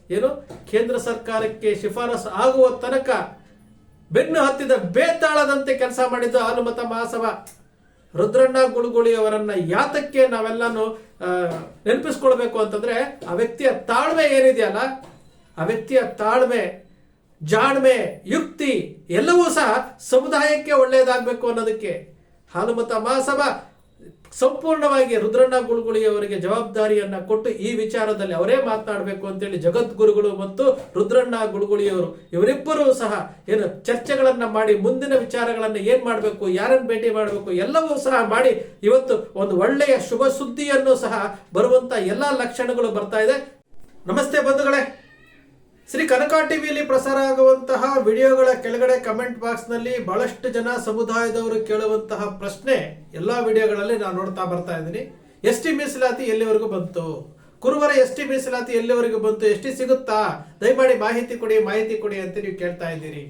ಏನು ಕೇಂದ್ರ ಸರ್ಕಾರಕ್ಕೆ ಶಿಫಾರಸು ಆಗುವ ತನಕ ಬೆನ್ನು ಹತ್ತಿದ ಬೇತಾಳದಂತೆ ಕೆಲಸ ಮಾಡಿದ್ದು ಹಾಲುಮತ ಮಹಾಸಭಾ. ರುದ್ರಣ್ಣ ಗುಳುಗುಳಿ ಅವರನ್ನ ಯಾತಕ್ಕೆ ನಾವೆಲ್ಲಾನು ನೆನಪಿಸ್ಕೊಳ್ಬೇಕು ಅಂತಂದ್ರೆ, ಆ ವ್ಯಕ್ತಿಯ ತಾಳ್ಮೆ ಏನಿದೆಯಲ್ಲ, ಆ ವ್ಯಕ್ತಿಯ ತಾಳ್ಮೆ, ಜಾಣ್ಮೆ, ಯುಕ್ತಿ ಎಲ್ಲವೂ ಸಹ ಸಮುದಾಯಕ್ಕೆ ಒಳ್ಳೆಯದಾಗಬೇಕು ಅನ್ನೋದಕ್ಕೆ ಹಾಲುಮತ ಮಹಾಸಭಾ ಸಂಪೂರ್ಣವಾಗಿ ರುದ್ರಣ್ಣ ಗುಳುಗುಳಿ ಅವರಿಗೆ ಜವಾಬ್ದಾರಿಯನ್ನ ಕೊಟ್ಟು ಈ ವಿಚಾರದಲ್ಲಿ ಅವರೇ ಮಾತನಾಡಬೇಕು ಅಂತೇಳಿ ಜಗದ್ಗುರುಗಳು ಮತ್ತು ರುದ್ರಣ್ಣ ಗುಳುಗುಳಿಯವರು ಇವರಿಬ್ಬರೂ ಸಹ ಏನು ಚರ್ಚೆಗಳನ್ನ ಮಾಡಿ ಮುಂದಿನ ವಿಚಾರಗಳನ್ನ ಏನ್ ಮಾಡಬೇಕು, ಯಾರನ್ನು ಭೇಟಿ ಮಾಡಬೇಕು ಎಲ್ಲವೂ ಸಹ ಮಾಡಿ ಇವತ್ತು ಒಂದು ಒಳ್ಳೆಯ ಶುಭ ಸುದ್ದಿಯನ್ನು ಸಹ ಬರುವಂತ ಎಲ್ಲಾ ಲಕ್ಷಣಗಳು ಬರ್ತಾ ಇದೆ. ನಮಸ್ತೆ ಬಂಧುಗಳೇ, ಶ್ರೀ ಕನಕ ಟಿವಿಯಲ್ಲಿ ಪ್ರಸಾರ ಆಗುವಂತಹ ವಿಡಿಯೋಗಳ ಕೆಳಗಡೆ ಕಮೆಂಟ್ ಬಾಕ್ಸ್ ನಲ್ಲಿ ಬಹಳಷ್ಟು ಜನ ಸಮುದಾಯದವರು ಕೇಳುವಂತಹ ಪ್ರಶ್ನೆ ಎಲ್ಲಾ ವಿಡಿಯೋಗಳಲ್ಲಿ ನಾನು ನೋಡ್ತಾ ಬರ್ತಾ ಇದ್ದೀನಿ. ಎಸ್ಟಿ ಮೀಸಲಾತಿ ಎಲ್ಲಿವರೆಗೂ ಬಂತು, ಕುರುಬರ ಎಸ್ಟಿ ಮೀಸಲಾತಿ ಎಲ್ಲಿವರೆಗೂ ಬಂತು, ಎಸ್ಟಿ ಸಿಗುತ್ತಾ, ದಯಮಾಡಿ ಮಾಹಿತಿ ಕೊಡಿ ಅಂತ ನೀವು ಕೇಳ್ತಾ ಇದ್ದೀರಿ.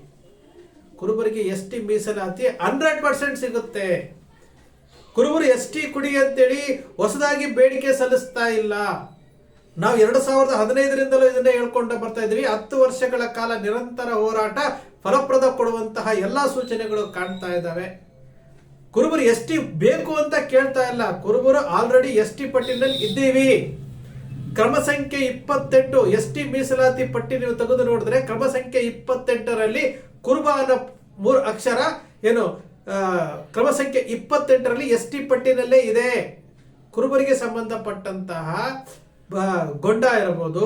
ಕುರುಬರಿಗೆ ಎಸ್ಟಿ ಮೀಸಲಾತಿ 100% ಸಿಗುತ್ತೆ. ಕುರುಬರು ಎಸ್ಟಿ ಕುಡಿ ಅಂತೇಳಿ ಹೊಸದಾಗಿ ಬೇಡಿಕೆ ಸಲ್ಲಿಸ್ತಾ ಇಲ್ಲ. ನಾವು 2015ರಿಂದಲೂ ಇದನ್ನೇ ಹೇಳ್ಕೊಂಡು ಬರ್ತಾ ಇದ್ವಿ. 10 ವರ್ಷಗಳ ಕಾಲ ನಿರಂತರ ಹೋರಾಟ ಫಲಪ್ರದ ಕೊಡುವಂತಹ ಎಲ್ಲಾ ಸೂಚನೆಗಳು ಕಾಣ್ತಾ ಇದ್ದಾವೆ. ಕುರುಬರು ಎಸ್ಟಿ ಬೇಕು ಅಂತ ಕೇಳ್ತಾ ಇಲ್ಲ. ಕುರುಬರು ಆಲ್ರೆಡಿ ಎಸ್ಟಿ ಪಟ್ಟಿನಲ್ಲಿ ಇದ್ದೀವಿ. ಕ್ರಮ ಸಂಖ್ಯೆ 28 ಎಸ್ಟಿ ಮೀಸಲಾತಿ ಪಟ್ಟಿ ನೀವು ತೆಗೆದು ನೋಡಿದ್ರೆ ಕ್ರಮ ಸಂಖ್ಯೆ 28ರಲ್ಲಿ ಕುರುಬ ಅನ್ನೋ 3 ಅಕ್ಷರ ಏನು ಕ್ರಮ ಸಂಖ್ಯೆ 28ರಲ್ಲಿ ಎಸ್ಟಿ ಪಟ್ಟಿನಲ್ಲೇ ಇದೆ. ಕುರುಬರಿಗೆ ಸಂಬಂಧಪಟ್ಟಂತಹ ಗೊಂಡ ಇರಬಹುದು,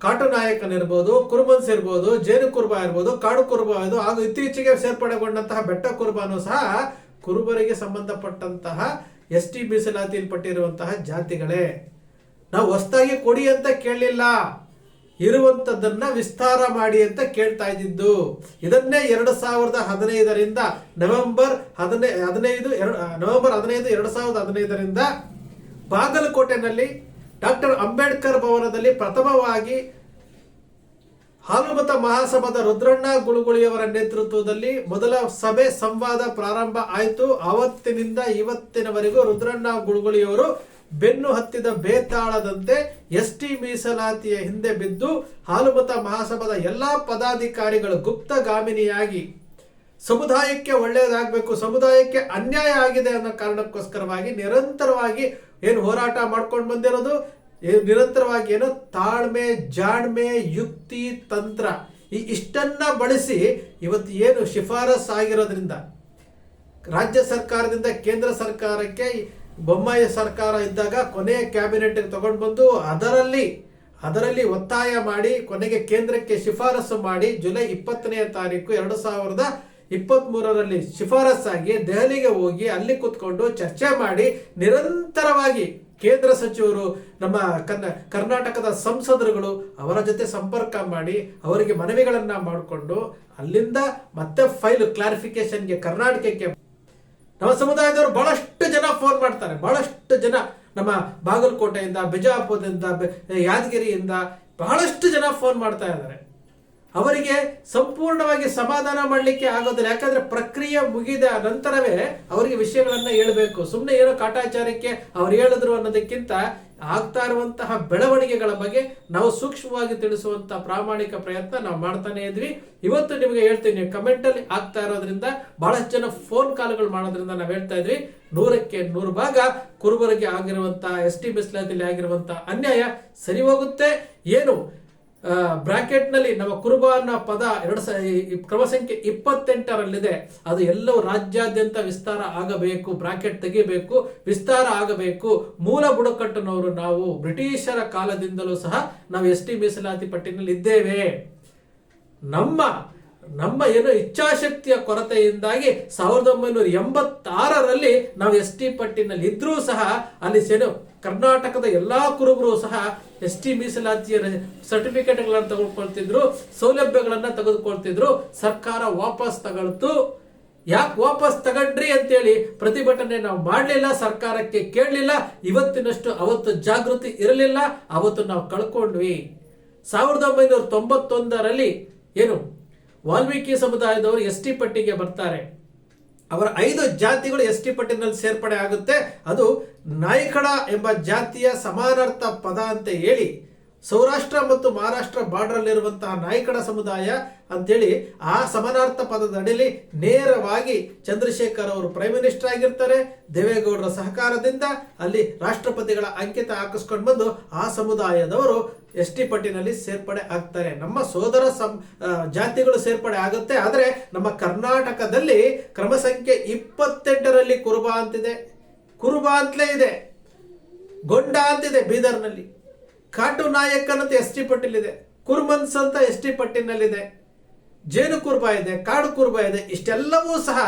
ಕಾಟು ನಾಯಕನಿರ್ಬೋದು, ಕುರುಬನ್ಸ್ ಇರ್ಬೋದು, ಜೇನು ಕುರುಬ ಇರ್ಬೋದು, ಕಾಡು ಕುರುಬ ಇದು ಹಾಗೂ ಇತ್ತೀಚೆಗೆ ಸೇರ್ಪಡೆಗೊಂಡಂತಹ ಬೆಟ್ಟ ಕುರುಬಾನು ಸಹ ಕುರುಬರಿಗೆ ಸಂಬಂಧಪಟ್ಟಂತಹ ಎಸ್ಟಿ ಮೀಸಲಾತಿಯಲ್ಲಿ ಪಟ್ಟಿರುವಂತಹ ಜಾತಿಗಳೇ. ನಾವು ಹೊಸದಾಗಿ ಕೊಡಿ ಅಂತ ಕೇಳಲಿಲ್ಲ, ಇರುವಂತದ್ದನ್ನ ವಿಸ್ತಾರ ಮಾಡಿ ಅಂತ ಕೇಳ್ತಾ ಇದ್ದಿದ್ದು. ಇದನ್ನೇ 2015ರಿಂದ ನವೆಂಬರ್ 15 2015ರಿಂದ ಬಾಗಲಕೋಟೆನಲ್ಲಿ ಡಾಕ್ಟರ್ ಅಂಬೇಡ್ಕರ್ ಭವನದಲ್ಲಿ ಪ್ರಥಮವಾಗಿ ಹಾಲುಮತ ಮಹಾಸಭಾದ ರುದ್ರಣ್ಣ ಗುಳುಗುಳಿಯವರ ನೇತೃತ್ವದಲ್ಲಿ ಮೊದಲ ಸಭೆ ಸಂವಾದ ಪ್ರಾರಂಭ ಆಯಿತು. ಆವತ್ತಿನಿಂದ ಇವತ್ತಿನವರೆಗೂ ರುದ್ರಣ್ಣ ಗುಳುಗುಳಿಯವರು ಬೆನ್ನು ಹತ್ತಿದ ಬೇತಾಳದಂತೆ ಎಸ್ಟಿ ಮೀಸಲಾತಿಯ ಹಿಂದೆ ಬಿದ್ದು ಹಾಲುಮತ ಮಹಾಸಭಾದ ಎಲ್ಲಾ ಪದಾಧಿಕಾರಿಗಳು ಗುಪ್ತಗಾಮಿನಿಯಾಗಿ ಸಮುದಾಯಕ್ಕೆ ಒಳ್ಳೆಯದಾಗಬೇಕು, ಸಮುದಾಯಕ್ಕೆ ಅನ್ಯಾಯ ಆಗಿದೆ ಅನ್ನೋ ಕಾರಣಕ್ಕೋಸ್ಕರವಾಗಿ ನಿರಂತರವಾಗಿ ಏನು ಹೋರಾಟ ಮಾಡ್ಕೊಂಡು ಬಂದಿರೋದು, ನಿರಂತರವಾಗಿ ಏನು ತಾಳ್ಮೆ, ಜಾಣ್ಮೆ, ಯುಕ್ತಿ, ತಂತ್ರ ಇಷ್ಟನ್ನ ಬಳಸಿ ಇವತ್ತು ಏನು ಶಿಫಾರಸ್ ಆಗಿರೋದ್ರಿಂದ ರಾಜ್ಯ ಸರ್ಕಾರದಿಂದ ಕೇಂದ್ರ ಸರ್ಕಾರಕ್ಕೆ ಬೊಮ್ಮಾಯಿ ಸರ್ಕಾರ ಇದ್ದಾಗ ಕೊನೆಯ ಕ್ಯಾಬಿನೆಟ್ ತಗೊಂಡು ಬಂದು ಅದರಲ್ಲಿ ಒತ್ತಾಯ ಮಾಡಿ ಕೊನೆಗೆ ಕೇಂದ್ರಕ್ಕೆ ಶಿಫಾರಸು ಮಾಡಿ ಜುಲೈ 20ನೇ ತಾರೀಕು 2023ರಲ್ಲಿ ಶಿಫಾರಸ್ಸಾಗಿ ದೆಹಲಿಗೆ ಹೋಗಿ ಅಲ್ಲಿ ಕೂತ್ಕೊಂಡು ಚರ್ಚೆ ಮಾಡಿ ನಿರಂತರವಾಗಿ ಕೇಂದ್ರ ಸಚಿವರು, ನಮ್ಮ ಕರ್ನಾಟಕದ ಸಂಸದರುಗಳು ಅವರ ಜೊತೆ ಸಂಪರ್ಕ ಮಾಡಿ ಅವರಿಗೆ ಮನವಿಗಳನ್ನ ಮಾಡಿಕೊಂಡು ಅಲ್ಲಿಂದ ಮತ್ತೆ ಫೈಲ್ ಕ್ಲಾರಿಫಿಕೇಶನ್ಗೆ ಕರ್ನಾಟಕಕ್ಕೆ ನಮ್ಮ ಸಮುದಾಯದವರು ಬಹಳಷ್ಟು ಜನ ಫೋನ್ ಮಾಡ್ತಾರೆ. ಬಹಳಷ್ಟು ಜನ ನಮ್ಮ ಬಾಗಲಕೋಟೆಯಿಂದ, ಬಿಜಾಪುರದಿಂದ, ಯಾದಗಿರಿಯಿಂದ ಬಹಳಷ್ಟು ಜನ ಫೋನ್ ಮಾಡ್ತಾ ಇದ್ದಾರೆ. ಅವರಿಗೆ ಸಂಪೂರ್ಣವಾಗಿ ಸಮಾಧಾನ ಮಾಡಲಿಕ್ಕೆ ಆಗೋದಿಲ್ಲ. ಯಾಕಂದ್ರೆ ಪ್ರಕ್ರಿಯೆ ಮುಗಿದ ನಂತರವೇ ಅವರಿಗೆ ವಿಷಯಗಳನ್ನ ಹೇಳಬೇಕು. ಸುಮ್ಮನೆ ಏನೋ ಕಾಟಾಚಾರಕ್ಕೆ ಅವ್ರು ಹೇಳಿದ್ರು ಅನ್ನೋದಕ್ಕಿಂತ ಆಗ್ತಾ ಇರುವಂತಹ ಬೆಳವಣಿಗೆಗಳ ಬಗ್ಗೆ ನಾವು ಸೂಕ್ಷ್ಮವಾಗಿ ತಿಳಿಸುವಂತಹ ಪ್ರಾಮಾಣಿಕ ಪ್ರಯತ್ನ ನಾವು ಮಾಡ್ತಾನೆ ಇದ್ವಿ. ಇವತ್ತು ನಿಮಗೆ ಹೇಳ್ತೀನಿ, ಕಮೆಂಟ್ ಅಲ್ಲಿ ಆಗ್ತಾ ಇರೋದ್ರಿಂದ ಬಹಳಷ್ಟು ಜನ ಫೋನ್ ಕಾಲ್ಗಳು ಮಾಡೋದ್ರಿಂದ ನಾವು ಹೇಳ್ತಾ ಇದ್ವಿ, 100ಕ್ಕೆ 100 ಭಾಗ ಕುರುಬರಿಗೆ ಆಗಿರುವಂತಹ ಎಸ್ಟಿ ಮೀಸಲಾತಿಯಲ್ಲಿ ಆಗಿರುವಂತಹ ಅನ್ಯಾಯ ಸರಿ ಹೋಗುತ್ತೆ. ಏನು ಬ್ರಾಕೆಟ್ ನಲ್ಲಿ ನಮ್ಮ ಕುರುಬ ಅನ್ನೋ ಪದ ಕ್ರಮ ಸಂಖ್ಯೆ 28ರಲ್ಲಿದೆ, ಅದು ಎಲ್ಲವೂ ರಾಜ್ಯಾದ್ಯಂತ ವಿಸ್ತಾರ ಆಗಬೇಕು, ಬ್ರಾಕೆಟ್ ತೆಗಿಬೇಕು, ವಿಸ್ತಾರ ಆಗಬೇಕು. ಮೂಲ ಬುಡಕಟ್ಟಿನವರು ನಾವು ಬ್ರಿಟಿಷರ ಕಾಲದಿಂದಲೂ ಸಹ ನಾವು ಎಸ್ಟಿ ಮೀಸಲಾತಿ ಪಟ್ಟಿನಲ್ಲಿ ಇದ್ದೇವೆ. ನಮ್ಮ ಏನು ಇಚ್ಛಾಶಕ್ತಿಯ ಕೊರತೆಯಿಂದಾಗಿ 1986ರಲ್ಲಿ ನಾವು ಎಸ್ಟಿ ಪಟ್ಟಿನಲ್ಲಿ ಇದ್ರೂ ಸಹ ಅಲ್ಲಿ ಕರ್ನಾಟಕದ ಎಲ್ಲಾ ಕುರುಬರು ಸಹ ಎಸ್ಟಿ ಮೀಸಲಾತಿಯ ಸರ್ಟಿಫಿಕೇಟ್ಗಳನ್ನು ತೆಗೆದುಕೊಳ್ತಿದ್ರು, ಸೌಲಭ್ಯಗಳನ್ನ ತೆಗೆದುಕೊಳ್ತಿದ್ರು. ಸರ್ಕಾರ ವಾಪಸ್ ತಗೊಳ್ತು. ಯಾಕೆ ವಾಪಸ್ ತಗೊಂಡ್ರಿ ಅಂತೇಳಿ ಪ್ರತಿಭಟನೆ ನಾವು ಮಾಡಲಿಲ್ಲ, ಸರ್ಕಾರಕ್ಕೆ ಕೇಳಲಿಲ್ಲ. ಇವತ್ತಿನಷ್ಟು ಅವತ್ತು ಜಾಗೃತಿ ಇರಲಿಲ್ಲ, ಅವತ್ತು ನಾವು ಕಳ್ಕೊಂಡ್ವಿ. 1991ರಲ್ಲಿ ಏನು ವಾಲ್ಮೀಕಿ ಸಮುದಾಯದವರು ಎಸ್ಟಿ ಪಟ್ಟಿಗೆ ಬರ್ತಾರೆ. ಅವರ 5 ಜಾತಿಗಳು ಎಸ್ಟಿ ಪಟ್ಟಿನಲ್ಲಿ ಸೇರ್ಪಡೆ ಆಗುತ್ತೆ. ಅದು ನಾಯ್ಕಡ ಎಂಬ ಜಾತಿಯ ಸಮಾನಾರ್ಥ ಪದ ಅಂತ ಹೇಳಿ ಸೌರಾಷ್ಟ್ರ ಮತ್ತು ಮಹಾರಾಷ್ಟ್ರ ಬಾರ್ಡರ್ ಅಲ್ಲಿರುವಂತಹ ನಾಯ್ಕಡ ಸಮುದಾಯ ಅಂತೇಳಿ ಆ ಸಮಾನಾರ್ಥ ಪದದ ಅಡಿಯಲ್ಲಿ ನೇರವಾಗಿ ಚಂದ್ರಶೇಖರ್ ಅವರು ಪ್ರೈಮ್ ಮಿನಿಸ್ಟರ್ ಆಗಿರ್ತಾರೆ. ದೇವೇಗೌಡರ ಸಹಕಾರದಿಂದ ಅಲ್ಲಿ ರಾಷ್ಟ್ರಪತಿಗಳ ಅಂಕಿತ ಹಾಕಿಸ್ಕೊಂಡು ಬಂದು ಆ ಸಮುದಾಯದವರು ST ಪಟ್ಟಿನಲ್ಲಿ ಸೇರ್ಪಡೆ ಆಗ್ತಾರೆ. ನಮ್ಮ ಸೋದರ ಜಾತಿಗಳು ಸೇರ್ಪಡೆ ಆಗುತ್ತೆ. ಆದರೆ ನಮ್ಮ ಕರ್ನಾಟಕದಲ್ಲಿ ಕ್ರಮ ಸಂಖ್ಯೆ 28ರಲ್ಲಿ ಕುರುಬ ಅಂತಿದೆ, ಕುರುಬ ಅಂತಲೇ ಇದೆ, ಗೊಂಡ ಅಂತಿದೆ ಬೀದರ್ನಲ್ಲಿ, ಕಾಟು ನಾಯಕ್ ಅನ್ನೋದು ST ಪಟ್ಟಿಲಿದೆ, ಕುರ್ಮನ್ಸ್ ಅಂತ ST ಪಟ್ಟಿನಲ್ಲಿದೆ, ಜೇನು ಕುರುಬ ಇದೆ, ಕಾಡು ಕುರುಬ ಇದೆ. ಇಷ್ಟೆಲ್ಲವೂ ಸಹ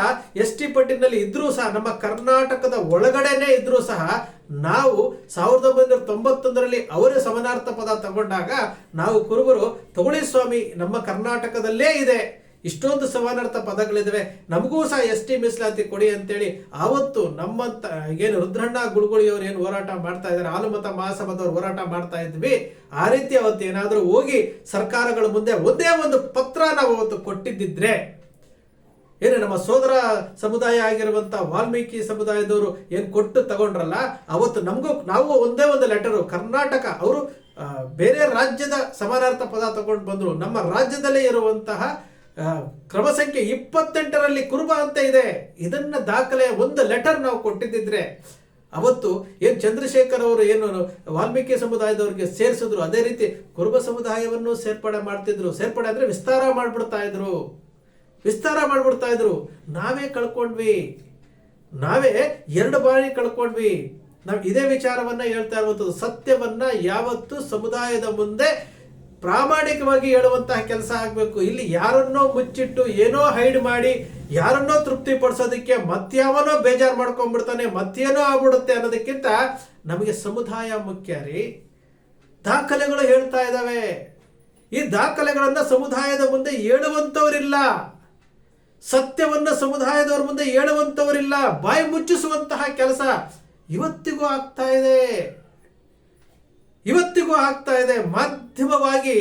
ST ಪಟ್ಟಿನಲ್ಲಿ ಇದ್ರೂ ಸಹ ನಮ್ಮ ಕರ್ನಾಟಕದ ಒಳಗಡೆನೆ ಇದ್ರೂ ಸಹ ನಾವು 1991ರಲ್ಲಿ ಅವರೇ ಸಮಾನಾರ್ಥ ಪದ ತಗೊಂಡಾಗ ನಾವು ಕುರುಬರು ತಗೊಳ್ಳಿ ಸ್ವಾಮಿ ನಮ್ಮ ಕರ್ನಾಟಕದಲ್ಲೇ ಇದೆ, ಇಷ್ಟೊಂದು ಸಮಾನಾರ್ಥ ಪದಗಳಿದಾವೆ, ನಮಗೂ ಸಹ ST ಮೀಸಲಾತಿ ಕೊಡಿ ಅಂತೇಳಿ ಆವತ್ತು ನಮ್ಮಂತ ಏನು ರುದ್ರಣ್ಣ ಗುಳುಗುಳಿಯವರು ಏನು ಹೋರಾಟ ಮಾಡ್ತಾ ಇದ್ದಾರೆ, ಹಾಲುಮತ ಮಹಾಸಭಾದವ್ರು ಹೋರಾಟ ಮಾಡ್ತಾ ಇದ್ವಿ, ಆ ರೀತಿ ಅವತ್ತು ಏನಾದರೂ ಹೋಗಿ ಸರ್ಕಾರಗಳ ಮುಂದೆ ಒಂದೇ ಒಂದು ಪತ್ರ ನಾವು ಅವತ್ತು ಕೊಟ್ಟಿದ್ದಿದ್ರೆ, ಏನು ನಮ್ಮ ಸೋದರ ಸಮುದಾಯ ಆಗಿರುವಂತ ವಾಲ್ಮೀಕಿ ಸಮುದಾಯದವರು ಏನು ಕೊಟ್ಟು ತಗೊಂಡ್ರಲ್ಲ, ಅವತ್ತು ನಾವು ಒಂದೇ ಒಂದು ಲೆಟರು ಕರ್ನಾಟಕ ಅವರು ಬೇರೆ ರಾಜ್ಯದ ಸಮಾನಾರ್ಥ ಪದ ತಗೊಂಡು ಬಂದ್ರು, ನಮ್ಮ ರಾಜ್ಯದಲ್ಲೇ ಇರುವಂತಹ ಕ್ರಮ ಸಂಖ್ಯೆ 28ರಲ್ಲಿ ಕುರುಬ ಅಂತ ಇದೆ, ಇದನ್ನ ದಾಖಲೆ ಒಂದು ಲೆಟರ್ ನಾವು ಕೊಟ್ಟಿದ್ದಿದ್ರೆ ಅವತ್ತು ಏನು ಚಂದ್ರಶೇಖರ್ ಅವರು ಏನು ವಾಲ್ಮೀಕಿ ಸಮುದಾಯದವರಿಗೆ ಸೇರಿಸಿದ್ರು, ಅದೇ ರೀತಿ ಕುರುಬ ಸಮುದಾಯವನ್ನು ಸೇರ್ಪಡೆ ಮಾಡ್ತಿದ್ರು. ಸೇರ್ಪಡೆ ಅಂದ್ರೆ ವಿಸ್ತಾರ ಮಾಡ್ಬಿಡ್ತಾ ಇದ್ರು. ನಾವೇ ಕಳ್ಕೊಂಡ್ವಿ, ನಾವೇ 2 ಬಾರಿ ಕಳ್ಕೊಂಡ್ವಿ. ನಾವು ಇದೇ ವಿಚಾರವನ್ನ ಹೇಳ್ತಾ ಇರುವಂಥದ್ದು. ಸತ್ಯವನ್ನ ಯಾವತ್ತು ಸಮುದಾಯದ ಮುಂದೆ ಪ್ರಾಮಾಣಿಕವಾಗಿ ಹೇಳುವಂತಹ ಕೆಲಸ ಆಗಬೇಕು. ಇಲ್ಲಿ ಯಾರನ್ನೋ ಮುಚ್ಚಿಟ್ಟು ಏನೋ ಹೈಡ್ ಮಾಡಿ ಯಾರನ್ನೋ ತೃಪ್ತಿ ಪಡಿಸೋದಕ್ಕೆ ಮತ್ಯಾವನೋ ಬೇಜಾರು ಮಾಡ್ಕೊಂಡ್ಬಿಡ್ತಾನೆ, ಮತ್ತೇನೋ ಆಗ್ಬಿಡುತ್ತೆ ಅನ್ನೋದಕ್ಕಿಂತ ನಮಗೆ ಸಮುದಾಯ ಮುಖ್ಯ ರೀ. ದಾಖಲೆಗಳು ಹೇಳ್ತಾ ಇದ್ದಾವೆ, ಈ ದಾಖಲೆಗಳನ್ನ ಸಮುದಾಯದ ಮುಂದೆ ಹೇಳುವಂತವರಿಲ್ಲ, ಸತ್ಯವನ್ನ ಸಮುದಾಯದವರ ಮುಂದೆ ಹೇಳುವಂತವರಿಲ್ಲ, ಬಾಯಿ ಮುಚ್ಚಿಸುವಂತಹ ಕೆಲಸ ಇವತ್ತಿಗೂ ಆಗ್ತಾ ಇದೆ. ಮಾಧ್ಯಮವಾಗಿ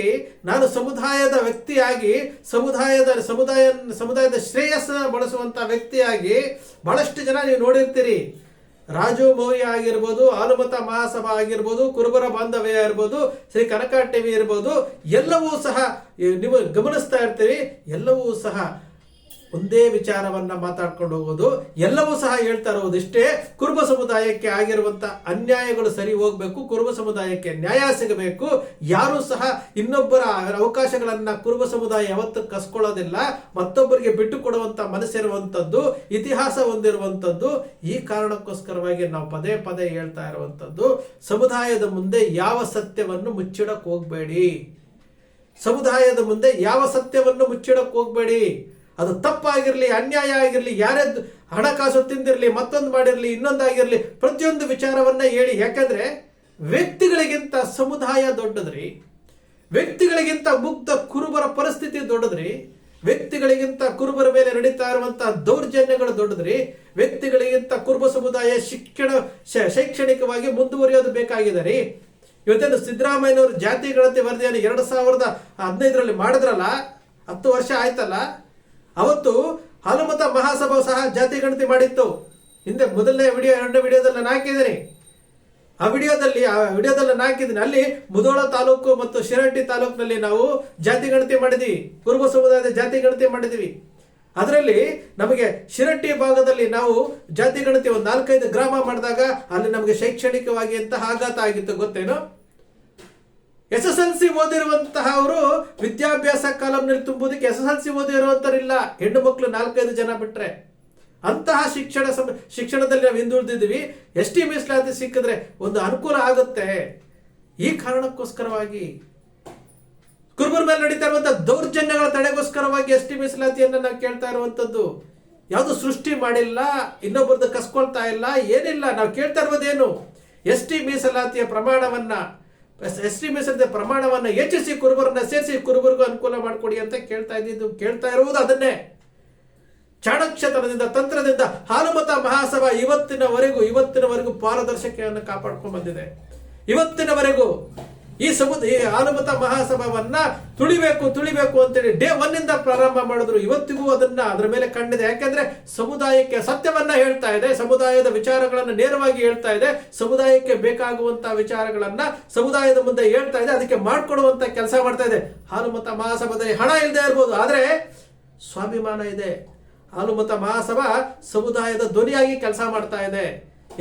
ನಾನು ಸಮುದಾಯದ ವ್ಯಕ್ತಿಯಾಗಿ ಸಮುದಾಯದ ಶ್ರೇಯಸ್ಸನ್ನ ಬಳಸುವಂತ ವ್ಯಕ್ತಿಯಾಗಿ ಬಹಳಷ್ಟು ಜನ ನೀವು ನೋಡಿರ್ತೀರಿ. ರಾಜು ಮೌರ್ಯ ಆಗಿರ್ಬೋದು, ಹಾಲುಮತ ಮಹಾಸಭಾ ಆಗಿರ್ಬೋದು, ಕುರುಬರ ಬಾಂಧವ್ಯ ಇರ್ಬೋದು, ಶ್ರೀ ಕನಕ ಟಿವಿ ಇರ್ಬೋದು, ಎಲ್ಲವೂ ಸಹ ನೀವು ಗಮನಿಸ್ತಾ ಇರ್ತೀರಿ. ಎಲ್ಲವೂ ಸಹ ಒಂದೇ ವಿಚಾರವನ್ನ ಮಾತಾಡ್ಕೊಂಡು ಹೋಗೋದು, ಎಲ್ಲವೂ ಸಹ ಹೇಳ್ತಾ ಇರೋದು ಇಷ್ಟೇ, ಕುರುಬ ಸಮುದಾಯಕ್ಕೆ ಆಗಿರುವಂತ ಅನ್ಯಾಯಗಳು ಸರಿ ಹೋಗ್ಬೇಕು, ಕುರುಬ ಸಮುದಾಯಕ್ಕೆ ನ್ಯಾಯ ಸಿಗಬೇಕು. ಯಾರು ಸಹ ಇನ್ನೊಬ್ಬರ ಅವಕಾಶಗಳನ್ನ ಕುರುಬ ಸಮುದಾಯ ಯಾವತ್ತೂ ಕಸ್ಕೊಳ್ಳೋದಿಲ್ಲ, ಮತ್ತೊಬ್ಬರಿಗೆ ಬಿಟ್ಟು ಕೊಡುವಂತ ಮನಸ್ಸಿರುವಂತದ್ದು, ಇತಿಹಾಸ ಹೊಂದಿರುವಂತದ್ದು. ಈ ಕಾರಣಕ್ಕೋಸ್ಕರವಾಗಿ ನಾವು ಪದೇ ಪದೇ ಹೇಳ್ತಾ ಇರುವಂತದ್ದು, ಸಮುದಾಯದ ಮುಂದೆ ಯಾವ ಸತ್ಯವನ್ನು ಮುಚ್ಚಿಡಕ್ ಹೋಗ್ಬೇಡಿ. ಸಮುದಾಯದ ಮುಂದೆ ಯಾವ ಸತ್ಯವನ್ನು ಮುಚ್ಚಿಡಕ್ ಹೋಗ್ಬೇಡಿ. ಅದು ತಪ್ಪಾಗಿರ್ಲಿ, ಅನ್ಯಾಯ ಆಗಿರ್ಲಿ, ಯಾರೇ ಹಣಕಾಸು ತಿಂದಿರಲಿ, ಮತ್ತೊಂದು ಮಾಡಿರಲಿ, ಇನ್ನೊಂದಾಗಿರ್ಲಿ, ಪ್ರತಿಯೊಂದು ವಿಚಾರವನ್ನ ಹೇಳಿ. ಯಾಕಂದ್ರೆ ವ್ಯಕ್ತಿಗಳಿಗಿಂತ ಸಮುದಾಯ ದೊಡ್ಡದ್ರಿ, ವ್ಯಕ್ತಿಗಳಿಗಿಂತ ಮುಗ್ಧ ಕುರುಬರ ಪರಿಸ್ಥಿತಿ ದೊಡ್ಡದ್ರಿ, ವ್ಯಕ್ತಿಗಳಿಗಿಂತ ಕುರುಬರ ಮೇಲೆ ನಡೀತಾ ಇರುವಂತಹ ದೌರ್ಜನ್ಯಗಳು ದೊಡ್ಡದ್ರಿ, ವ್ಯಕ್ತಿಗಳಿಗಿಂತ ಕುರುಬ ಸಮುದಾಯ ಶೈಕ್ಷಣಿಕವಾಗಿ ಮುಂದುವರಿಯೋದು ಬೇಕಾಗಿದೆ ರೀ. ಇವತ್ತೇನು ಸಿದ್ದರಾಮಯ್ಯನವರು ಜಾತಿ ಗಣತಿ ವರದಿಯನ್ನು 2015ರಲ್ಲಿ ಮಾಡಿದ್ರಲ್ಲ, 10 ವರ್ಷ ಆಯ್ತಲ್ಲ. ಅವತ್ತು ಹಾಲುಮತ ಮಹಾಸಭಾ ಸಹ ಜಾತಿ ಗಣತಿ ಮಾಡಿತ್ತು. ಹಿಂದೆ ಮೊದಲನೇ ವಿಡಿಯೋ, 2ನೇ ವಿಡಿಯೋದಲ್ಲಿ ನಾನು ಹಾಕಿದ್ದೀನಿ. ಆ ವಿಡಿಯೋದಲ್ಲಿ ನಾನು ಹಾಕಿದ್ದೀನಿ. ಅಲ್ಲಿ ಮುಧೋಳ ತಾಲೂಕು ಮತ್ತು ಶಿರಹಟ್ಟಿ ತಾಲೂಕಿನಲ್ಲಿ ನಾವು ಜಾತಿ ಗಣತಿ ಮಾಡಿದ್ವಿ, ಕುರುಬ ಸಮುದಾಯದ ಜಾತಿ ಗಣತಿ ಮಾಡಿದ್ವಿ. ಅದರಲ್ಲಿ ನಮಗೆ ಶಿರಹಟ್ಟಿ ಭಾಗದಲ್ಲಿ ನಾವು ಜಾತಿ ಗಣತಿ ಒಂದು 4-5 ಗ್ರಾಮ ಮಾಡಿದಾಗ ಅಲ್ಲಿ ನಮಗೆ ಶೈಕ್ಷಣಿಕವಾಗಿ ಎಂತಹ ಆಘಾತ ಆಗಿತ್ತು ಗೊತ್ತೇನೋ. SSLC ಓದಿರುವಂತಹ ಅವರು ವಿದ್ಯಾಭ್ಯಾಸ ಕಾಲಂನಲ್ಲಿ ತುಂಬುವುದಕ್ಕೆ SSLC ಓದಿರುವಂತರಿಲ್ಲ, ಹೆಣ್ಣು ಮಕ್ಕಳು 4-5 ಜನ ಬಿಟ್ರೆ. ಅಂತಹ ಶಿಕ್ಷಣದಲ್ಲಿ ನಾವು ಹಿಂದುಳಿದಿದ್ದೀವಿ. ST ಮೀಸಲಾತಿ ಸಿಕ್ಕಿದ್ರೆ ಒಂದು ಅನುಕೂಲ ಆಗುತ್ತೆ. ಈ ಕಾರಣಕ್ಕೋಸ್ಕರವಾಗಿ ಕುರುಬರ ಮೇಲೆ ನಡೀತಾ ಇರುವಂತಹ ದೌರ್ಜನ್ಯಗಳ ತಡೆಗೋಸ್ಕರವಾಗಿ ST ಮೀಸಲಾತಿಯನ್ನ ನಾವು ಕೇಳ್ತಾ ಇರುವಂತದ್ದು. ಯಾವುದು ಸೃಷ್ಟಿ ಮಾಡಿಲ್ಲ, ಇನ್ನೊಬ್ಬರದ್ದು ಕಸ್ಕೊಳ್ತಾ ಇಲ್ಲ, ಏನಿಲ್ಲ. ನಾವು ಕೇಳ್ತಾ ಇರೋದೇನು, ST ಮೀಸಲಾತಿಯ ಪ್ರಮಾಣವನ್ನ ಹೆಚ್ಚಿಸಿ ಕುರುಬರನ್ನ ಸೇರಿಸಿ ಕುರುಬರಿಗೂ ಅನುಕೂಲ ಮಾಡಿಕೊಡಿ ಅಂತ ಕೇಳ್ತಾ ಇರುವುದು ಅದನ್ನೇ. ಚಾಣಕ್ಷತನದಿಂದ, ತಂತ್ರದಿಂದ ಹಾಲುಮತ ಮಹಾಸಭಾ ಇವತ್ತಿನವರೆಗೂ ಪಾರದರ್ಶಕತೆಯನ್ನು ಕಾಪಾಡ್ಕೊಂಡು ಬಂದಿದೆ. ಇವತ್ತಿನವರೆಗೂ ಈ ಹಾಲುಮತ ಮಹಾಸಭಾವನ್ನ ತುಳಿಬೇಕು ಅಂತೇಳಿ ಡೇ 1 ಇಂದ ಪ್ರಾರಂಭ ಮಾಡಿದ್ರು. ಇವತ್ತಿಗೂ ಅದರ ಮೇಲೆ ಕಂಡಿದೆ. ಯಾಕೆಂದ್ರೆ ಸಮುದಾಯಕ್ಕೆ ಸತ್ಯವನ್ನ ಹೇಳ್ತಾ ಇದೆ, ಸಮುದಾಯದ ವಿಚಾರಗಳನ್ನ ನೇರವಾಗಿ ಹೇಳ್ತಾ ಇದೆ, ಸಮುದಾಯಕ್ಕೆ ಬೇಕಾಗುವಂತಹ ವಿಚಾರಗಳನ್ನ ಸಮುದಾಯದ ಮುಂದೆ ಹೇಳ್ತಾ ಇದೆ, ಅದಕ್ಕೆ ಮಾಡ್ಕೊಡುವಂತ ಕೆಲಸ ಮಾಡ್ತಾ ಇದೆ. ಹಾಲುಮತ ಮಹಾಸಭಾದಲ್ಲಿ ಹಣ ಇಲ್ಲದೆ ಇರ್ಬೋದು, ಆದ್ರೆ ಸ್ವಾಭಿಮಾನ ಇದೆ. ಹಾಲುಮತ ಮಹಾಸಭಾ ಸಮುದಾಯದ ಧ್ವನಿಯಾಗಿ ಕೆಲಸ ಮಾಡ್ತಾ ಇದೆ.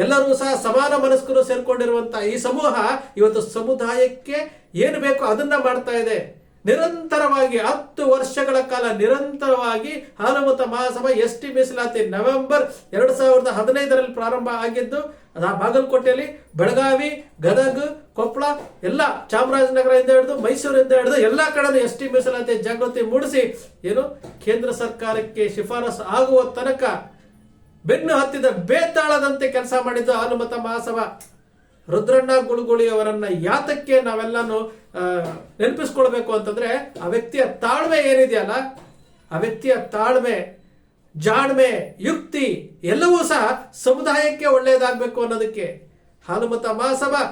ಎಲ್ಲರೂ ಸಹ ಸಮಾನ ಮನಸ್ಕರು ಸೇರ್ಕೊಂಡಿರುವಂತಹ ಈ ಸಮೂಹ ಇವತ್ತು ಸಮುದಾಯಕ್ಕೆ ಏನು ಬೇಕೋ ಅದನ್ನ ಮಾಡ್ತಾ ಇದೆ. ನಿರಂತರವಾಗಿ 10 ವರ್ಷಗಳ ಕಾಲ ನಿರಂತರವಾಗಿ ಹಾಲುಮತ ಮಹಾಸಭಾ ಎಸ್ ಟಿ ಮೀಸಲಾತಿ ನವೆಂಬರ್ 2015ರಲ್ಲಿ ಪ್ರಾರಂಭ ಆಗಿದ್ದು, ಬಾಗಲಕೋಟೆಯಲ್ಲಿ, ಬೆಳಗಾವಿ, ಗದಗ, ಕೊಪ್ಪಳ, ಎಲ್ಲ ಚಾಮರಾಜನಗರದಿಂದ ಹಿಡಿದು ಮೈಸೂರಿಂದ ಹಿಡಿದು ಎಲ್ಲಾ ಕಡೆ ಎಸ್ ಟಿ ಮೀಸಲಾತಿ ಜಾಗೃತಿ ಮೂಡಿಸಿ ಕೇಂದ್ರ ಸರ್ಕಾರಕ್ಕೆ ಶಿಫಾರಸು ಆಗುವ ತನಕ ಬೆನ್ನು ಹತ್ತಿದ ಬೇತಾಳದಂತೆ ಕೆಲಸ ಮಾಡಿದ್ದು ಹಾಲುಮತ ಮಹಾಸಭಾ. ರುದ್ರಣ್ಣ ಗುಳುಗುಳಿ ಅವರನ್ನ ಯಾತಕ್ಕೆ ನಾವೆಲ್ಲಾನು ನೆನಪಿಸ್ಕೊಳ್ಬೇಕು ಅಂತಂದ್ರೆ, ಆ ವ್ಯಕ್ತಿಯ ತಾಳ್ಮೆ ಏನಿದೆಯಲ್ಲ, ಆ ವ್ಯಕ್ತಿಯ ತಾಳ್ಮೆ, ಜಾಣ್ಮೆ, ಯುಕ್ತಿ ಎಲ್ಲವೂ ಸಹ ಸಮುದಾಯಕ್ಕೆ ಒಳ್ಳೆಯದಾಗಬೇಕು ಅನ್ನೋದಕ್ಕೆ ಹಾಲುಮತ ಮಹಾಸಭಾ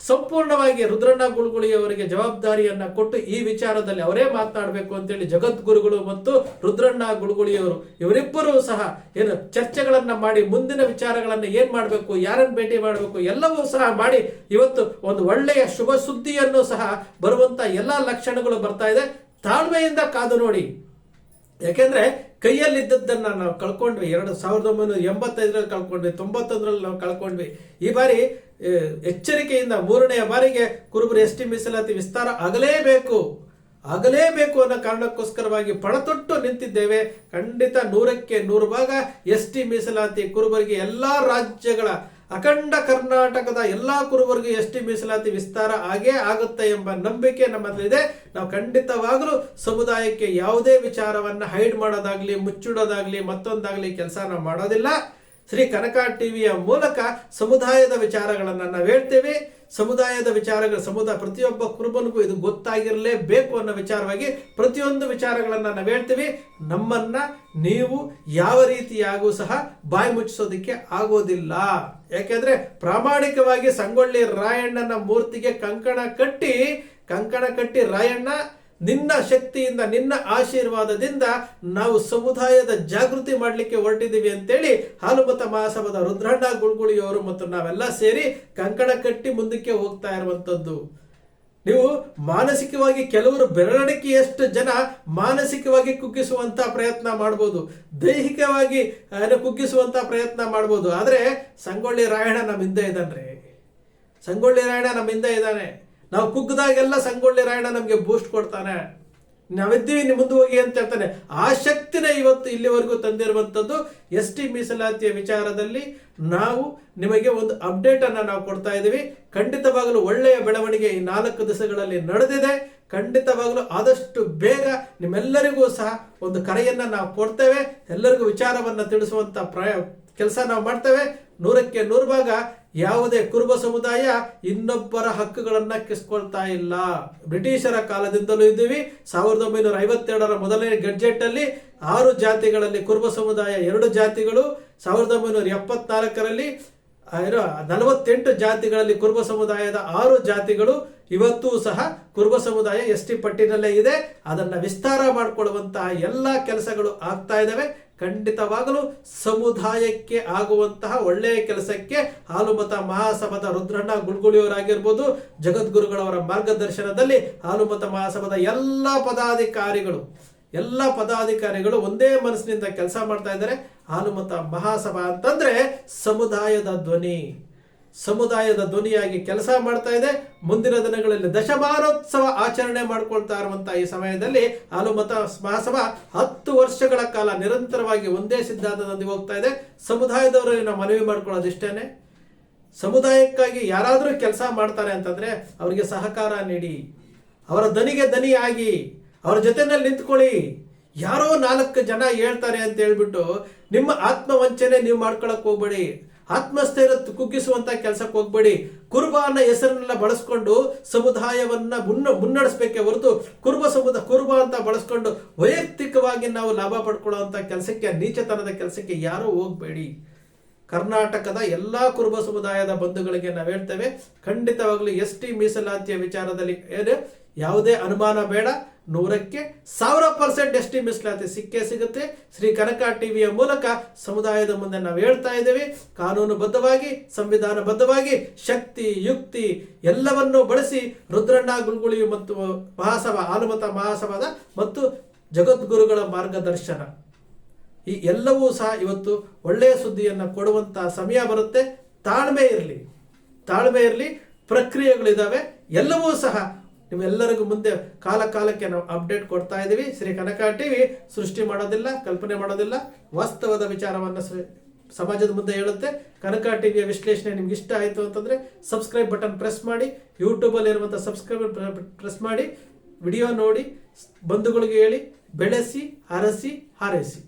ಸಂಪೂರ್ಣವಾಗಿ ರುದ್ರಣ್ಣ ಗುಳುಗುಳಿ ಅವರಿಗೆ ಜವಾಬ್ದಾರಿಯನ್ನ ಕೊಟ್ಟು ಈ ವಿಚಾರದಲ್ಲಿ ಅವರೇ ಮಾತನಾಡಬೇಕು ಅಂತೇಳಿ ಜಗದ್ಗುರುಗಳು ಮತ್ತು ರುದ್ರಣ್ಣ ಗುಳುಗುಳಿಯವರು ಇವರಿಬ್ಬರೂ ಸಹ ಚರ್ಚೆಗಳನ್ನ ಮಾಡಿ ಮುಂದಿನ ವಿಚಾರಗಳನ್ನ ಏನ್ ಮಾಡಬೇಕು, ಯಾರನ್ನು ಭೇಟಿ ಮಾಡಬೇಕು ಎಲ್ಲವೂ ಸಹ ಮಾಡಿ ಇವತ್ತು ಒಂದು ಒಳ್ಳೆಯ ಶುಭ ಸುದ್ದಿಯನ್ನು ಸಹ ಬರುವಂತ ಎಲ್ಲಾ ಲಕ್ಷಣಗಳು ಬರ್ತಾ ಇದೆ. ತಾಳ್ಮೆಯಿಂದ ಕಾದು ನೋಡಿ. ಯಾಕೆಂದ್ರೆ ಕೈಯಲ್ಲಿದ್ದದ್ದನ್ನ ನಾವು ಕಳ್ಕೊಂಡ್ವಿ. 1985ರಲ್ಲಿ ಕಳ್ಕೊಂಡ್ವಿ, 91ರಲ್ಲಿ ನಾವು ಕಳ್ಕೊಂಡ್ವಿ. ಈ ಬಾರಿ ಎಚ್ಚರಿಕೆಯಿಂದ 3ನೇ ಬಾರಿಗೆ ಕುರುಬರು ಎಸ್ ಟಿ ಮೀಸಲಾತಿ ವಿಸ್ತಾರ ಆಗಲೇಬೇಕು ಅನ್ನೋ ಕಾರಣಕ್ಕೋಸ್ಕರವಾಗಿ ಪಣತೊಟ್ಟು ನಿಂತಿದ್ದೇವೆ. ಖಂಡಿತ 100ಕ್ಕೆ 100 ಭಾಗ ಎಸ್ ಟಿ ಮೀಸಲಾತಿ ಕುರುಬರಿಗೆ ಎಲ್ಲಾ ರಾಜ್ಯಗಳ ಅಖಂಡ ಕರ್ನಾಟಕದ ಎಲ್ಲಾ ಕುರುಬರಿಗೆ ಎಸ್ ಟಿ ಮೀಸಲಾತಿ ವಿಸ್ತಾರ ಆಗೇ ಆಗುತ್ತೆ ಎಂಬ ನಂಬಿಕೆ ನಮ್ಮಲ್ಲಿದೆ. ನಾವು ಖಂಡಿತವಾಗಲೂ ಸಮುದಾಯಕ್ಕೆ ಯಾವುದೇ ವಿಚಾರವನ್ನ ಹೈಡ್ ಮಾಡೋದಾಗ್ಲಿ, ಮುಚ್ಚಿಡೋದಾಗ್ಲಿ, ಮತ್ತೊಂದಾಗ್ಲಿ ಕೆಲಸ ನಾವು ಮಾಡೋದಿಲ್ಲ. ಶ್ರೀ ಕನಕ ಟಿವಿಯ ಮೂಲಕ ಸಮುದಾಯದ ವಿಚಾರಗಳನ್ನ ನಾವು ಹೇಳ್ತೇವೆ. ಸಮುದಾಯದ ವಿಚಾರಗಳು ಪ್ರತಿಯೊಬ್ಬ ಕುರುಬನಿಗೂ ಇದು ಗೊತ್ತಾಗಿರಲೇಬೇಕು ಅನ್ನೋ ವಿಚಾರವಾಗಿ ಪ್ರತಿಯೊಂದು ವಿಚಾರಗಳನ್ನ ನಾವು ಹೇಳ್ತೀವಿ. ನಮ್ಮನ್ನ ನೀವು ಯಾವ ರೀತಿಯಾಗೂ ಸಹ ಬಾಯಿ ಮುಚ್ಚಿಸೋದಕ್ಕೆ ಆಗೋದಿಲ್ಲ. ಯಾಕೆಂದ್ರೆ ಪ್ರಾಮಾಣಿಕವಾಗಿ ಸಂಗೊಳ್ಳಿ ರಾಯಣ್ಣನ ಮೂರ್ತಿಗೆ ಕಂಕಣ ಕಟ್ಟಿ ರಾಯಣ್ಣ, ನಿನ್ನ ಶಕ್ತಿಯಿಂದ, ನಿನ್ನ ಆಶೀರ್ವಾದದಿಂದ ನಾವು ಸಮುದಾಯದ ಜಾಗೃತಿ ಮಾಡಲಿಕ್ಕೆ ಹೊರಟಿದ್ದೀವಿ ಅಂತೇಳಿ ಹಾಲುಮತ ಮಹಾಸಭಾದ ರುದ್ರಣ್ಣ ಗುಳುಗುಳಿಯವರು ಮತ್ತು ನಾವೆಲ್ಲ ಸೇರಿ ಕಂಕಣ ಕಟ್ಟಿ ಮುಂದಕ್ಕೆ ಹೋಗ್ತಾ ಇರುವಂತದ್ದು. ನೀವು ಮಾನಸಿಕವಾಗಿ ಕೆಲವರು ಬೆರಳಿಕೆಯಷ್ಟು ಜನ ಮಾನಸಿಕವಾಗಿ ಕುಗ್ಗಿಸುವಂತ ಪ್ರಯತ್ನ ಮಾಡಬಹುದು, ದೈಹಿಕವಾಗಿ ಕುಗ್ಗಿಸುವಂತ ಪ್ರಯತ್ನ ಮಾಡಬಹುದು. ಆದ್ರೆ ಸಂಗೊಳ್ಳಿ ರಾಯಣ್ಣ ನಮ್ಮ ಹಿಂದೆ ಇದ್ದಾನೆ. ನಾವು ಕುಗ್ಗದಾಗೆಲ್ಲ ಸಂಗೊಳ್ಳಿ ರಾಯಣ್ಣ ನಮ್ಗೆ ಬೂಸ್ಟ್ ಕೊಡ್ತಾನೆ. ನಾವಿದ್ದೀವಿ, ಮುಂದೆ ಹೋಗಿ ಅಂತ ಹೇಳ್ತಾನೆ. ಆ ಶಕ್ತಿನ ಇವತ್ತು ಇಲ್ಲಿವರೆಗೂ ತಂದಿರುವಂತದ್ದು ಎಸ್ ಟಿ ಮೀಸಲಾತಿಯ ವಿಚಾರದಲ್ಲಿ ನಾವು ನಿಮಗೆ ಒಂದು ಅಪ್ಡೇಟ್ ಅನ್ನ ನಾವು ಕೊಡ್ತಾ ಇದ್ದೀವಿ. ಖಂಡಿತವಾಗಲೂ ಒಳ್ಳೆಯ ಬೆಳವಣಿಗೆ ಈ 4 ದಿವಸಗಳಲ್ಲಿ ನಡೆದಿದೆ. ಖಂಡಿತವಾಗಲೂ ಆದಷ್ಟು ಬೇಗ ನಿಮ್ಮೆಲ್ಲರಿಗೂ ಸಹ ಒಂದು ಕರೆಯನ್ನ ನಾವು ಕೊಡ್ತೇವೆ. ಎಲ್ಲರಿಗೂ ವಿಚಾರವನ್ನ ತಿಳಿಸುವಂತ ಕೆಲಸ ನಾವು ಮಾಡ್ತೇವೆ. 100ಕ್ಕೆ 100 ಭಾಗ ಯಾವುದೇ ಕುರುಬ ಸಮುದಾಯ ಇನ್ನೊಬ್ಬರ ಹಕ್ಕುಗಳನ್ನ ಕಿಸ್ಕೊಳ್ತಾ ಇಲ್ಲ. ಬ್ರಿಟಿಷರ ಕಾಲದಿಂದಲೂ ಇದ್ದೀವಿ. 1952ರ ಮೊದಲನೇ ಗೆಡ್ಜೆಟ್ ಅಲ್ಲಿ 6 ಜಾತಿಗಳಲ್ಲಿ ಕುರುಬ ಸಮುದಾಯ 2 ಜಾತಿಗಳು, 1974ರಲ್ಲಿ 48 ಜಾತಿಗಳಲ್ಲಿ ಕುರುಬ ಸಮುದಾಯದ 6 ಜಾತಿಗಳು. ಇವತ್ತೂ ಸಹ ಕುರುಬ ಸಮುದಾಯ ಎಸ್ ಟಿ ಪಟ್ಟಿನಲ್ಲೇ ಇದೆ. ಅದನ್ನ ವಿಸ್ತಾರ ಮಾಡಿಕೊಳ್ಳುವಂತಹ ಎಲ್ಲಾ ಕೆಲಸಗಳು ಆಗ್ತಾ ಇದಾವೆ. ಖಂಡಿತವಾಗಲೂ ಸಮುದಾಯಕ್ಕೆ ಆಗುವಂತಹ ಒಳ್ಳೆಯ ಕೆಲಸಕ್ಕೆ ಹಾಲುಮತ ಮಹಾಸಭಾದ ರುದ್ರಣ್ಣ ಗುಳುಗುಳಿಯವರಾಗಿರ್ಬೋದು, ಜಗದ್ಗುರುಗಳವರ ಮಾರ್ಗದರ್ಶನದಲ್ಲಿ ಹಾಲುಮತ ಮಹಾಸಭಾದ ಎಲ್ಲ ಪದಾಧಿಕಾರಿಗಳು ಒಂದೇ ಮನಸ್ಸಿನಿಂದ ಕೆಲಸ ಮಾಡ್ತಾ ಇದ್ದಾರೆ. ಹಾಲುಮತ ಮಹಾಸಭಾ ಅಂತಂದ್ರೆ ಸಮುದಾಯದ ಧ್ವನಿಯಾಗಿ ಕೆಲಸ ಮಾಡ್ತಾ ಇದೆ. ಮುಂದಿನ ದಿನಗಳಲ್ಲಿ ದಶಮಾನೋತ್ಸವ ಆಚರಣೆ ಮಾಡ್ಕೊಳ್ತಾ ಇರುವಂತಹ ಈ ಸಮಯದಲ್ಲಿ ಹಾಲುಮತ ಮಹಾಸಭಾ 10 ವರ್ಷಗಳ ಕಾಲ ನಿರಂತರವಾಗಿ ಒಂದೇ ಸಿದ್ಧಾಂತದೊಂದಿಗೆ ಹೋಗ್ತಾ ಇದೆ. ಸಮುದಾಯದವರಲ್ಲಿ ನಾವು ಮನವಿ ಮಾಡ್ಕೊಳ್ಳೋದಿಷ್ಟೇನೆ, ಸಮುದಾಯಕ್ಕಾಗಿ ಯಾರಾದರೂ ಕೆಲಸ ಮಾಡ್ತಾರೆ ಅಂತಂದ್ರೆ ಅವರಿಗೆ ಸಹಕಾರ ನೀಡಿ, ಅವರ ದನಿಗೆ ದನಿಯಾಗಿ ಅವರ ಜೊತೆನಲ್ಲಿ ನಿಂತ್ಕೊಳ್ಳಿ. ಯಾರೋ 4 ಜನ ಹೇಳ್ತಾರೆ ಅಂತ ಹೇಳ್ಬಿಟ್ಟು ನಿಮ್ಮ ಆತ್ಮವಂಚನೆ ನೀವು ಮಾಡ್ಕೊಳಕ್ ಹೋಗ್ಬೇಡಿ. ಆತ್ಮಸ್ಥೈರ್ಯ ಕುಗ್ಗಿಸುವಂತ ಕೆಲಸಕ್ಕೆ ಹೋಗ್ಬೇಡಿ. ಕುರುಬ ಅನ್ನೋ ಹೆಸರನ್ನೆಲ್ಲ ಬಳಸ್ಕೊಂಡು ಸಮುದಾಯವನ್ನ ಮುನ್ನಡೆಸಬೇಕೆ ಹೊರತು ಕುರುಬ ಅಂತ ಬಳಸ್ಕೊಂಡು ವೈಯಕ್ತಿಕವಾಗಿ ನಾವು ಲಾಭ ಪಡ್ಕೊಳ್ಳುವಂತ ಕೆಲಸಕ್ಕೆ, ನೀಚತನದ ಕೆಲಸಕ್ಕೆ ಯಾರೂ ಹೋಗ್ಬೇಡಿ. ಕರ್ನಾಟಕದ ಎಲ್ಲಾ ಕುರುಬ ಸಮುದಾಯದ ಬಂಧುಗಳಿಗೆ ನಾವು ಹೇಳ್ತೇವೆ, ಖಂಡಿತವಾಗ್ಲೂ ST ಮೀಸಲಾತಿಯ ವಿಚಾರದಲ್ಲಿ ಯಾವುದೇ ಅನುಮಾನ ಬೇಡ. 100% ST ಮೀಸಲಾತಿ ಸಿಕ್ಕೇ ಸಿಗುತ್ತೆ. ಶ್ರೀ ಕನಕ ಟಿವಿಯ ಮೂಲಕ ಸಮುದಾಯದ ಮುಂದೆ ನಾವು ಹೇಳ್ತಾ ಇದ್ದೇವೆ, ಕಾನೂನುಬದ್ಧವಾಗಿ ಸಂವಿಧಾನಬದ್ಧವಾಗಿ ಶಕ್ತಿ ಯುಕ್ತಿ ಎಲ್ಲವನ್ನೂ ಬಳಸಿ ರುದ್ರಣ್ಣ ಗುಲ್ಗುಳಿ ಮತ್ತು ಮಹಾಸಭಾ ಹಾಲುಮತ ಮಹಾಸಭಾದ ಮತ್ತು ಜಗದ್ಗುರುಗಳ ಮಾರ್ಗದರ್ಶನ ಈ ಎಲ್ಲವೂ ಸಹ ಇವತ್ತು ಒಳ್ಳೆಯ ಸುದ್ದಿಯನ್ನು ಕೊಡುವಂತಹ ಸಮಯ ಬರುತ್ತೆ. ತಾಳ್ಮೆ ಇರಲಿ, ಪ್ರಕ್ರಿಯೆಗಳಿದ್ದಾವೆ, ಎಲ್ಲವೂ ಸಹ ನಿಮ್ಮೆಲ್ಲರಿಗೂ ಮುಂದೆ ಕಾಲಕ್ಕೆ ನಾವು ಅಪ್ಡೇಟ್ ಕೊಡ್ತಾ ಇದ್ದೀವಿ. ಶ್ರೀ ಕನಕ ಟಿವಿ ಸೃಷ್ಟಿ ಮಾಡೋದಿಲ್ಲ, ಕಲ್ಪನೆ ಮಾಡೋದಿಲ್ಲ, ವಾಸ್ತವದ ವಿಚಾರವನ್ನು ಸಮಾಜದ ಮುಂದೆ ಹೇಳುತ್ತೆ. ಕನಕ ಟಿವಿಯ ವಿಶ್ಲೇಷಣೆ ನಿಮ್ಗೆ ಇಷ್ಟ ಆಯಿತು ಅಂತಂದ್ರೆ ಸಬ್ಸ್ಕ್ರೈಬ್ ಬಟನ್ ಪ್ರೆಸ್ ಮಾಡಿ, ಯೂಟ್ಯೂಬಲ್ಲಿ ಇರುವಂಥ ಸಬ್ಸ್ಕ್ರೈಬ್ ಪ್ರೆಸ್ ಮಾಡಿ, ವಿಡಿಯೋ ನೋಡಿ, ಬಂಧುಗಳಿಗೆ ಹೇಳಿ, ಬೆಳೆಸಿ, ಹರಸಿ, ಹಾರೈಸಿ.